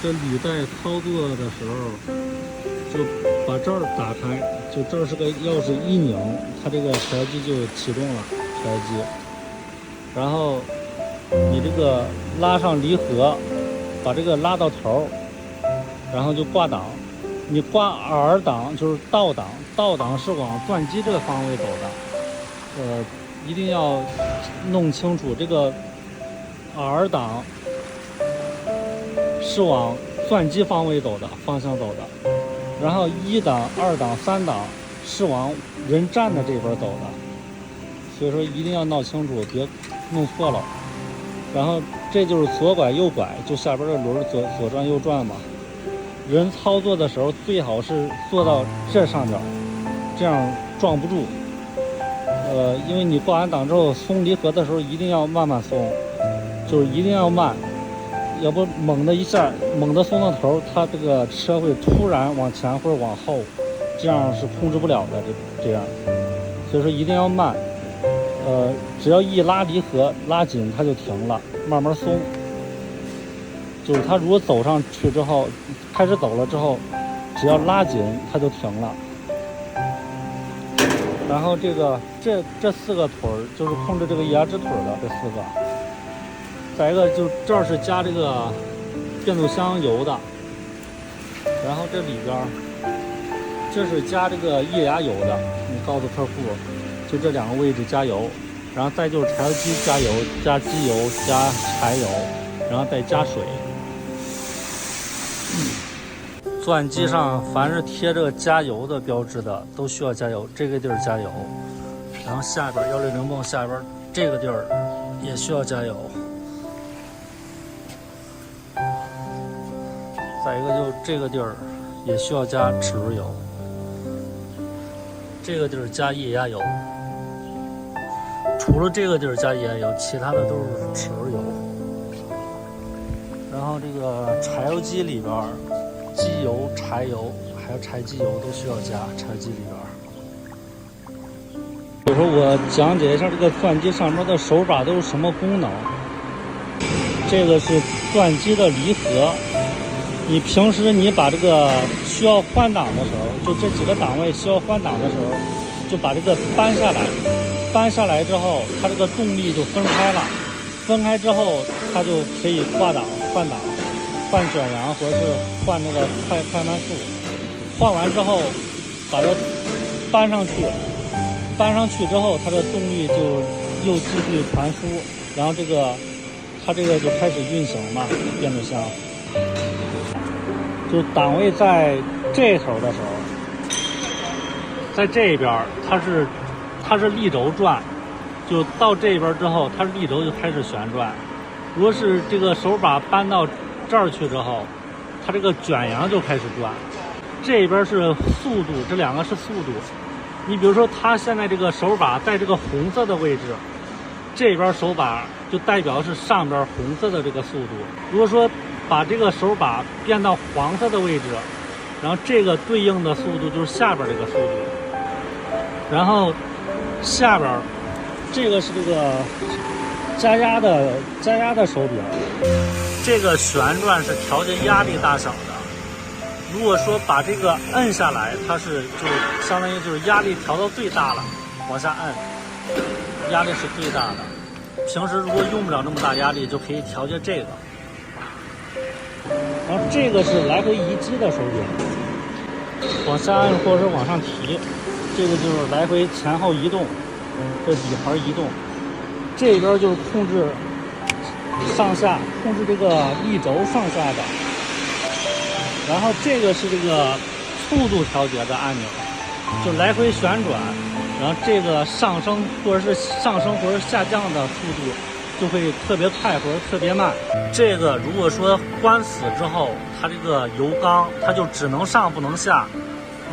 这履带操作的时候，就把这儿打开，就这儿是个钥匙一拧，它这个柴油机就启动了，柴油机。然后你这个拉上离合，把这个拉到头，然后就挂档。你挂 R 档就是倒档，倒档是往钻机这个方位走的。一定要弄清楚这个 R 档是往钻机方位走的方向走的，然后1档、2档、3档是往人站的这边走的，所以说一定要闹清楚，别弄错了。然后这就是左拐右拐，就下边的轮左转右转嘛。人操作的时候最好是坐到这上边，这样撞不住。因为你挂完档之后松离合的时候一定要慢慢松，就是一定要慢，要不猛的一下，猛的松到头，它这个车会突然往前或者往后，这样是控制不了的。这样，所以说一定要慢。只要一拉离合拉紧，它就停了，慢慢松。就是它如果走上去之后，开始走了之后，只要拉紧它就停了。然后这4个腿儿就是控制这个液压直腿的这4个。再一个就这儿是加这个变速箱油的，然后这里边这是加这个液压油的。你告诉客户，就这2个位置加油，然后再就是柴油机加油、加机油、加柴油，然后再加水。钻机上凡是贴这个加油的标志的都需要加油，这个地儿加油，然后下边160泵下边这个地儿也需要加油。再一个就这个地儿也需要加齿轮油，这个地儿加液压油，除了这个地儿加液压油，其他的都是齿轮油。然后这个柴油机里边机油、柴油还有柴机油都需要加，柴机里边。比如说我讲解一下这个钻机上面的手把都是什么功能。这个是钻机的离合，你平时你把这个需要换挡的时候，就这几个档位需要换挡的时候，就把这个搬下来，搬下来之后，它这个动力就分开了，分开之后它就可以挂档、换挡、换卷扬或者是换那个快慢速。换完之后把它搬上去，搬上去之后它的动力就又继续传输，然后它这个就开始运行嘛，变速箱。就档位在这头的时候，在这边它是立轴转，就到这边之后它立轴就开始旋转。如果是这个手把搬到这儿去之后，它这个卷扬就开始转。这边是速度，这2个是速度。你比如说它现在这个手把在这个红色的位置，这边手把就代表是上边红色的这个速度。如果说把这个手把变到黄色的位置，然后这个对应的速度就是下边这个速度。然后下边这个是这个加压的手柄，这个旋转是调节压力大小的。如果说把这个摁下来，它是就相当于就是压力调到最大了，往下摁，压力是最大的。平时如果用不了那么大压力，就可以调节这个。然后这个是来回移机的手柄，往下按或者是往上提，这个就是来回前后移动，这底盘移动。这边就是控制上下，控制这个立轴上下的。然后这个是这个速度调节的按钮，就来回旋转，然后这个上升或者是下降的速度就会特别快或者特别慢。这个如果说关死之后，它这个油缸它就只能上不能下。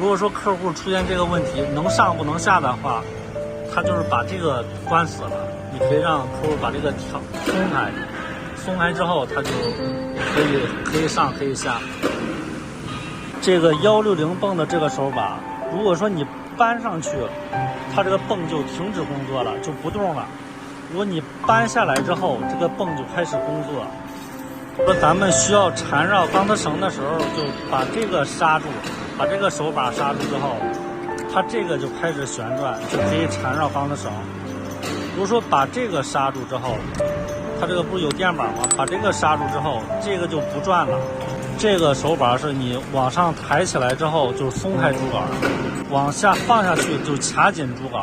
如果说客户出现这个问题能上不能下的话，它就是把这个关死了。你可以让客户把这个松开之后，它就可以上可以下。这个160泵的这个手把，如果说你搬上去，它这个泵就停止工作了，就不动了。如果你搬下来之后，这个泵就开始工作。说咱们需要缠绕钢丝绳的时候，就把这个刹住，把这个手把刹住之后，它这个就开始旋转，就可以缠绕钢丝绳。如果说把这个刹住之后，它这个不是有电板吗？把这个刹住之后，这个就不转了。这个手把是你往上抬起来之后就松开竹竿，往下放下去就卡紧竹竿。